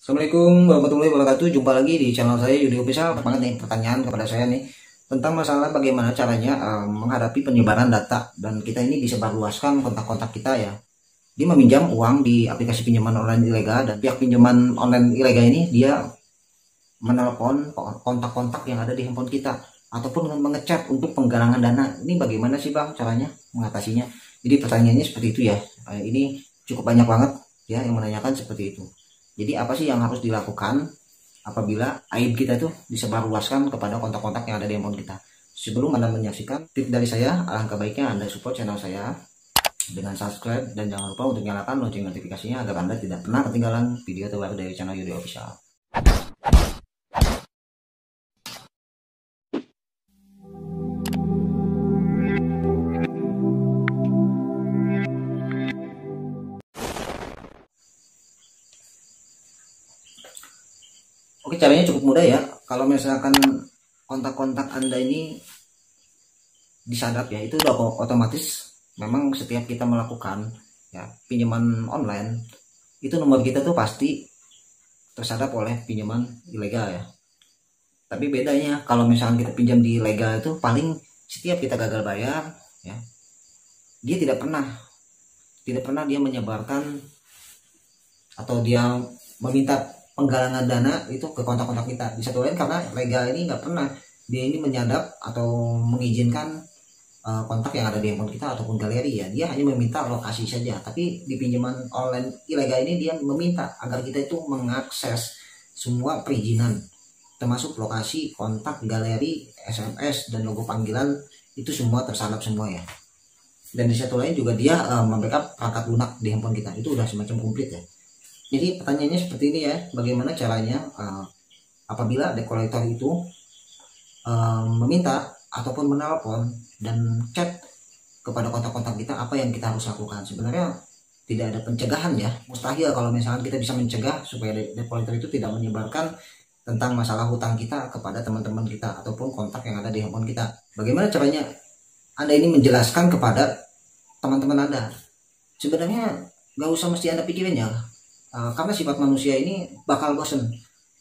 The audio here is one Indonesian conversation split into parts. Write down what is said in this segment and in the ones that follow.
Assalamualaikum warahmatullahi wabarakatuh. Jumpa lagi di channel saya Yudi Official. Banget nih pertanyaan kepada saya nih tentang masalah bagaimana caranya menghadapi penyebaran data dan kita ini disebarluaskan kontak-kontak kita ya. Dia meminjam uang di aplikasi pinjaman online ilegal dan pihak pinjaman online ilegal ini dia menelpon kontak-kontak yang ada di handphone kita ataupun mengechat untuk penggalangan dana. Ini bagaimana sih Bang caranya mengatasinya? Jadi pertanyaannya seperti itu ya. Ini cukup banyak banget ya yang menanyakan seperti itu. Jadi apa sih yang harus dilakukan apabila aib kita itu disebarluaskan kepada kontak-kontak yang ada di handphone kita? Sebelum Anda menyaksikan tip dari saya, alangkah baiknya Anda support channel saya dengan subscribe dan jangan lupa untuk nyalakan lonceng notifikasinya agar Anda tidak pernah ketinggalan video terbaru dari channel Yudi Official. Oke, caranya cukup mudah ya. Kalau misalkan kontak-kontak Anda ini disadap ya, itu udah otomatis memang setiap kita melakukan ya pinjaman online, itu nomor kita tuh pasti tersadap oleh pinjaman ilegal ya. Tapi bedanya kalau misalkan kita pinjam di ilegal itu paling setiap kita gagal bayar ya, dia tidak pernah dia menyebarkan atau dia meminta penggalangan dana itu ke kontak-kontak kita. Di satu lain karena legal ini nggak pernah dia ini menyadap atau mengizinkan kontak yang ada di handphone kita ataupun galeri ya. Dia hanya meminta lokasi saja. Tapi di pinjaman online ilegal ini dia meminta agar kita itu mengakses semua perizinan, termasuk lokasi, kontak, galeri, SMS dan logo panggilan itu semua tersalap semua ya. Dan di satu lain juga dia membackup perangkat lunak di handphone kita. Itu udah semacam komplit ya. Jadi pertanyaannya seperti ini ya, bagaimana caranya apabila debt collector itu meminta ataupun menelpon dan chat kepada kontak-kontak kita, apa yang kita harus lakukan? Sebenarnya tidak ada pencegahan ya, mustahil kalau misalkan kita bisa mencegah supaya debt collector itu tidak menyebarkan tentang masalah hutang kita kepada teman-teman kita ataupun kontak yang ada di handphone kita. Bagaimana caranya Anda ini menjelaskan kepada teman-teman Anda? Sebenarnya nggak usah mesti Anda pikirin ya. Karena sifat manusia ini bakal bosen.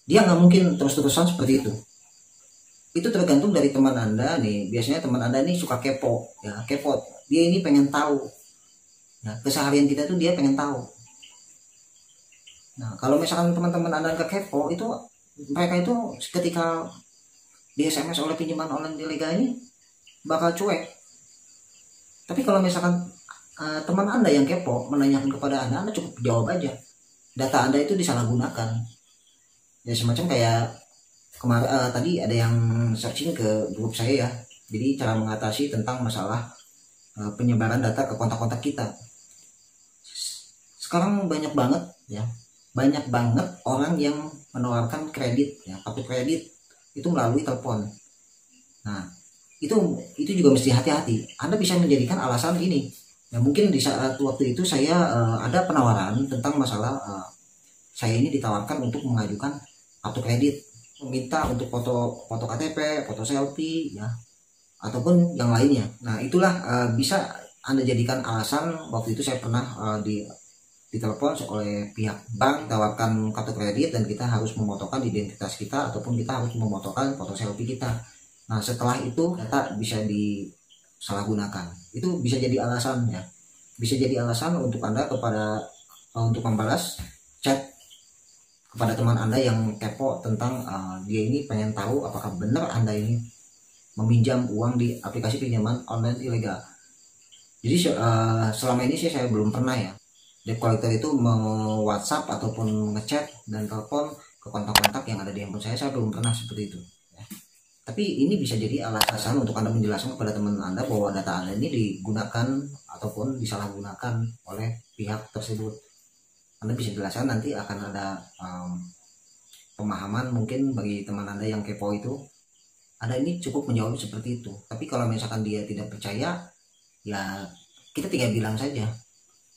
Dia nggak mungkin terus-terusan seperti itu. Itu tergantung dari teman Anda nih. Biasanya teman Anda ini suka kepo, ya kepo. Dia ini pengen tahu. Nah, keseharian kita tuh dia pengen tahu. Nah, kalau misalkan teman-teman Anda nggak kepo, itu mereka itu ketika di SMS oleh pinjaman online ilegal ini bakal cuek. Tapi kalau misalkan teman Anda yang kepo menanyakan kepada Anda cukup jawab aja. Data Anda itu disalahgunakan ya, semacam kayak kemarin tadi ada yang searching ke grup saya ya. Jadi cara mengatasi tentang masalah penyebaran data ke kontak-kontak kita. Sekarang banyak banget orang yang menawarkan kredit ya, kartu kredit itu melalui telepon. Nah itu juga mesti hati-hati. Anda bisa menjadikan alasan ini. Ya mungkin di saat waktu itu saya ada penawaran tentang masalah saya ini ditawarkan untuk mengajukan kartu kredit, meminta untuk foto KTP, foto selfie ya, ataupun yang lainnya. Nah itulah bisa Anda jadikan alasan. Waktu itu saya pernah ditelepon oleh pihak bank tawarkan kartu kredit dan kita harus memotokan identitas kita ataupun kita harus memotokan foto selfie kita. Nah setelah itu data bisa disalahgunakan. Itu bisa jadi alasan ya, bisa jadi alasan untuk Anda untuk membalas chat kepada teman Anda yang kepo tentang dia ini pengen tahu apakah benar Anda ini meminjam uang di aplikasi pinjaman online ilegal. Jadi selama ini sih saya belum pernah ya debt collector itu WhatsApp ataupun ngechat dan telepon ke kontak-kontak yang ada di handphone saya belum pernah seperti itu. Tapi ini bisa jadi alasan untuk Anda menjelaskan kepada teman Anda bahwa data Anda ini digunakan ataupun disalahgunakan oleh pihak tersebut. Anda bisa jelaskan, nanti akan ada pemahaman mungkin bagi teman Anda yang kepo itu. Anda ini cukup menjawab seperti itu. Tapi kalau misalkan dia tidak percaya, ya kita tinggal bilang saja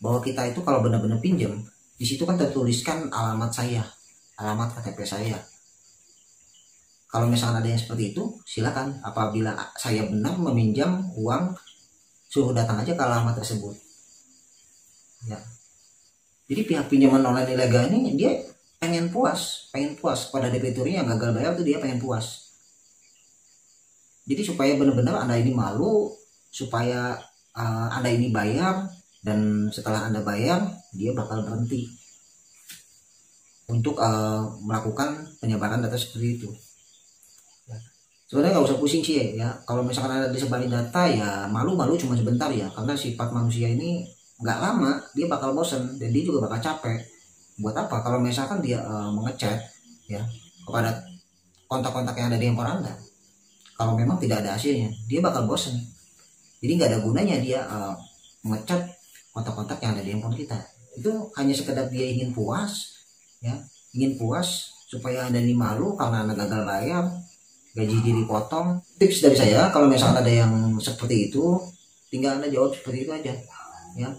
bahwa kita itu kalau benar-benar pinjam, di situ kan tertuliskan alamat saya, alamat KTP saya. Kalau misalnya ada yang seperti itu, silakan. Apabila saya benar meminjam uang, suruh datang aja ke alamat tersebut. Ya. Jadi pihak pinjaman online ilegal ini dia pengen puas pada debiturnya yang gagal bayar tuh, dia pengen puas. Jadi supaya benar-benar Anda ini malu, supaya Anda ini bayar, dan setelah Anda bayar dia bakal berhenti untuk melakukan penyebaran data seperti itu. Sebenarnya nggak usah pusing sih ya, kalau misalkan Anda disebarin data ya malu-malu cuma sebentar ya, karena sifat manusia ini nggak lama dia bakal bosen dan dia juga bakal capek. Buat apa kalau misalkan dia mengechat ya kepada kontak-kontak yang ada di handphone Anda, kalau memang tidak ada hasilnya dia bakal bosen. Jadi nggak ada gunanya dia mengechat kontak-kontak yang ada di handphone kita. Itu hanya sekedar dia ingin puas ya, ingin puas supaya Anda ini malu karena Anda gagal bayar, gaji diri potong. Tips dari saya, kalau misalkan ada yang seperti itu, tinggal Anda jawab seperti itu aja ya.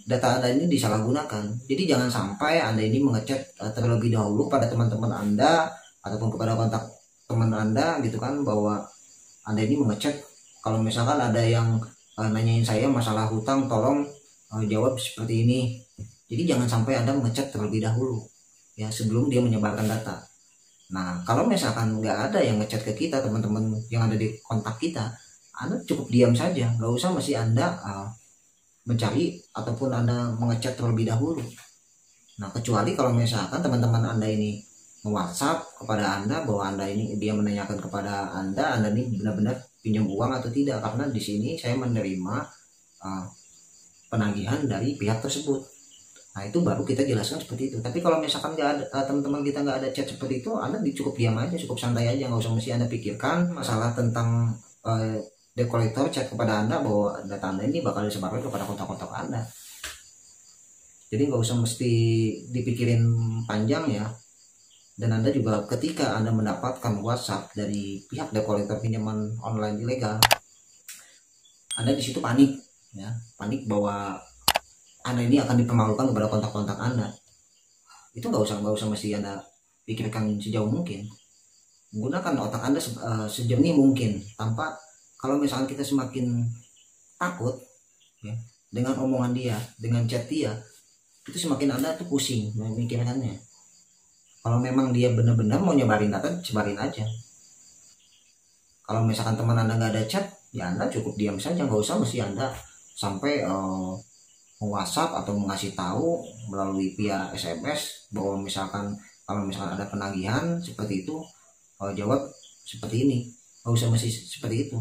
Data Anda ini disalahgunakan. Jadi jangan sampai Anda ini mengechat terlebih dahulu pada teman-teman Anda ataupun kepada kontak teman Anda gitu kan, bahwa Anda ini mengechat kalau misalkan ada yang nanyain saya masalah hutang, tolong jawab seperti ini. Jadi jangan sampai Anda mengechat terlebih dahulu ya sebelum dia menyebarkan data. Nah, kalau misalkan nggak ada yang ngechat ke kita, teman-teman yang ada di kontak kita, Anda cukup diam saja, nggak usah mesti Anda mencari ataupun Anda mengechat terlebih dahulu. Nah, kecuali kalau misalkan teman-teman Anda ini nge-WhatsApp kepada Anda bahwa Anda ini, dia menanyakan kepada Anda ini benar-benar pinjam uang atau tidak, karena di sini saya menerima penagihan dari pihak tersebut. Nah, itu baru kita jelaskan seperti itu. Tapi kalau misalkan nggak ada, teman-teman kita nggak ada chat seperti itu, Anda cukup diam aja, cukup santai aja, nggak usah mesti Anda pikirkan masalah tentang debt collector chat kepada Anda bahwa data Anda ini bakal disebarkan kepada kontak-kontak Anda. Jadi nggak usah mesti dipikirin panjang ya. Dan Anda juga ketika Anda mendapatkan WhatsApp dari pihak debt collector pinjaman online ilegal, Anda di situ panik ya, panik bahwa Anda ini akan dipermalukan kepada kontak-kontak Anda. Itu nggak usah mesti Anda pikirkan sejauh mungkin. Gunakan otak Anda sejernih mungkin. Kalau misalkan kita semakin takut ya dengan omongan dia, dengan chat dia, itu semakin Anda tuh pusing memikirkannya. Kalau memang dia benar-benar mau nyebarin data, sebarin aja. Kalau misalkan teman Anda nggak ada chat, ya Anda cukup diam saja, nggak usah mesti Anda sampai WhatsApp atau mengasih tahu melalui via SMS bahwa misalkan kalau misalkan ada penagihan seperti itu, jawab seperti ini. Nggak usah mesti seperti itu.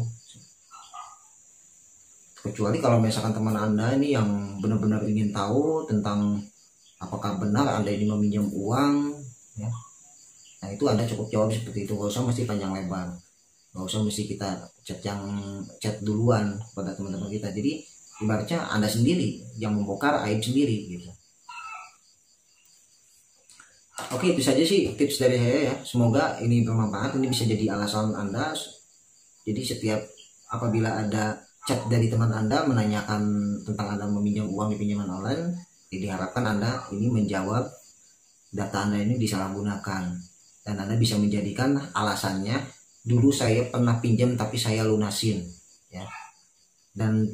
Kecuali kalau misalkan teman Anda ini yang benar-benar ingin tahu tentang apakah benar Anda ini meminjam uang ya. Nah, itu Anda cukup jawab seperti itu, nggak usah mesti panjang lebar, nggak usah mesti kita chat duluan pada teman-teman kita. Jadi ibaratnya Anda sendiri yang membongkar aib sendiri gitu. Oke, itu saja sih tips dari saya ya. Semoga ini bermanfaat, ini bisa jadi alasan Anda. Jadi setiap apabila ada chat dari teman Anda menanyakan tentang Anda meminjam uang di pinjaman online, diharapkan Anda ini menjawab data Anda ini disalahgunakan, dan Anda bisa menjadikan alasannya, dulu saya pernah pinjam tapi saya lunasin ya. Dan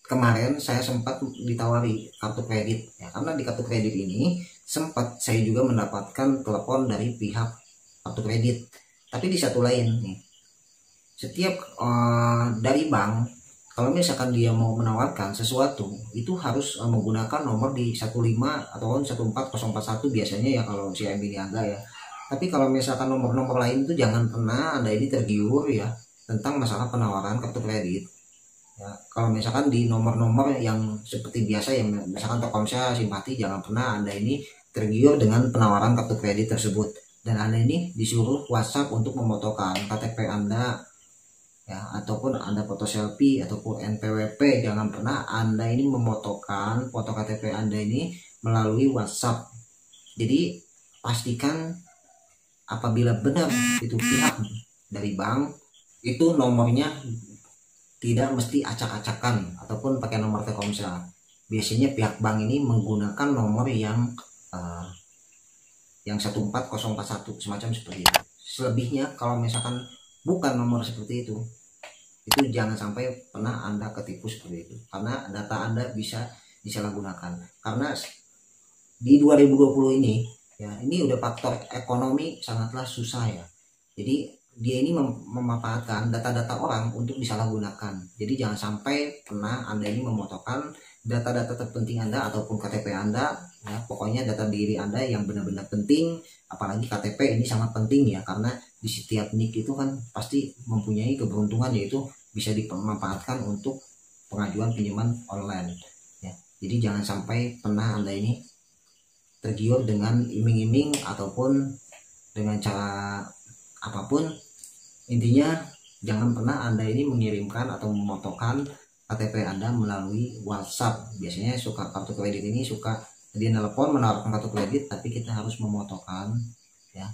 kemarin saya sempat ditawari kartu kredit ya, karena di kartu kredit ini sempat saya juga mendapatkan telepon dari pihak kartu kredit. Tapi di satu lain nih, setiap dari bank kalau misalkan dia mau menawarkan sesuatu itu harus menggunakan nomor di 15 atau 14041 biasanya ya kalau CIMB Niaga ya. Tapi kalau misalkan nomor-nomor lain itu jangan pernah Anda ini tergiur ya tentang masalah penawaran kartu kredit. Ya, kalau misalkan di nomor-nomor yang seperti biasa yang misalkan Telkomsel, Simpati, jangan pernah Anda ini tergiur dengan penawaran kartu kredit tersebut, dan Anda ini disuruh WhatsApp untuk memotokan KTP Anda ya, ataupun Anda foto selfie ataupun NPWP. Jangan pernah Anda ini memotokan foto KTP Anda ini melalui WhatsApp. Jadi pastikan apabila benar itu pihak dari bank, itu nomornya tidak mesti acak-acakan ataupun pakai nomor Telkomsel. Biasanya pihak bank ini menggunakan nomor yang 14041 semacam seperti itu. Selebihnya kalau misalkan bukan nomor seperti itu jangan sampai pernah Anda ketipu seperti itu, karena data Anda bisa disalahgunakan. Karena di 2020 ini Ya, ini udah faktor ekonomi sangatlah susah ya. Jadi dia ini memanfaatkan data-data orang untuk disalahgunakan. Jadi jangan sampai pernah Anda ini memotokkan data-data terpenting Anda ataupun KTP Anda, ya, pokoknya data diri Anda yang benar-benar penting, apalagi KTP ini sangat penting ya, karena di setiap NIK itu kan pasti mempunyai keberuntungan, yaitu bisa dimanfaatkan untuk pengajuan pinjaman online ya. Jadi jangan sampai pernah Anda ini tergiur dengan iming-iming ataupun dengan cara apapun. Intinya jangan pernah Anda ini mengirimkan atau memotokkan KTP Anda melalui WhatsApp. Biasanya suka kartu kredit ini suka dia nelpon menawarkan kartu kredit, tapi kita harus memotokkan ya,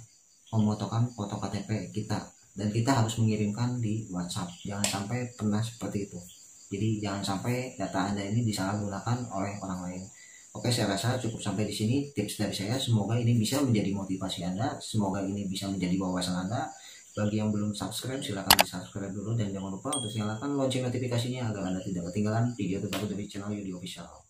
memotokkan foto KTP kita, dan kita harus mengirimkan di WhatsApp. Jangan sampai pernah seperti itu. Jadi jangan sampai data Anda ini disalahgunakan oleh orang lain. Oke, saya rasa cukup sampai di sini tips dari saya. Semoga ini bisa menjadi motivasi Anda, semoga ini bisa menjadi wawasan Anda. Bagi yang belum subscribe, silahkan di subscribe dulu, dan jangan lupa untuk nyalakan lonceng notifikasinya agar Anda tidak ketinggalan video terbaru dari channel Yudi Official.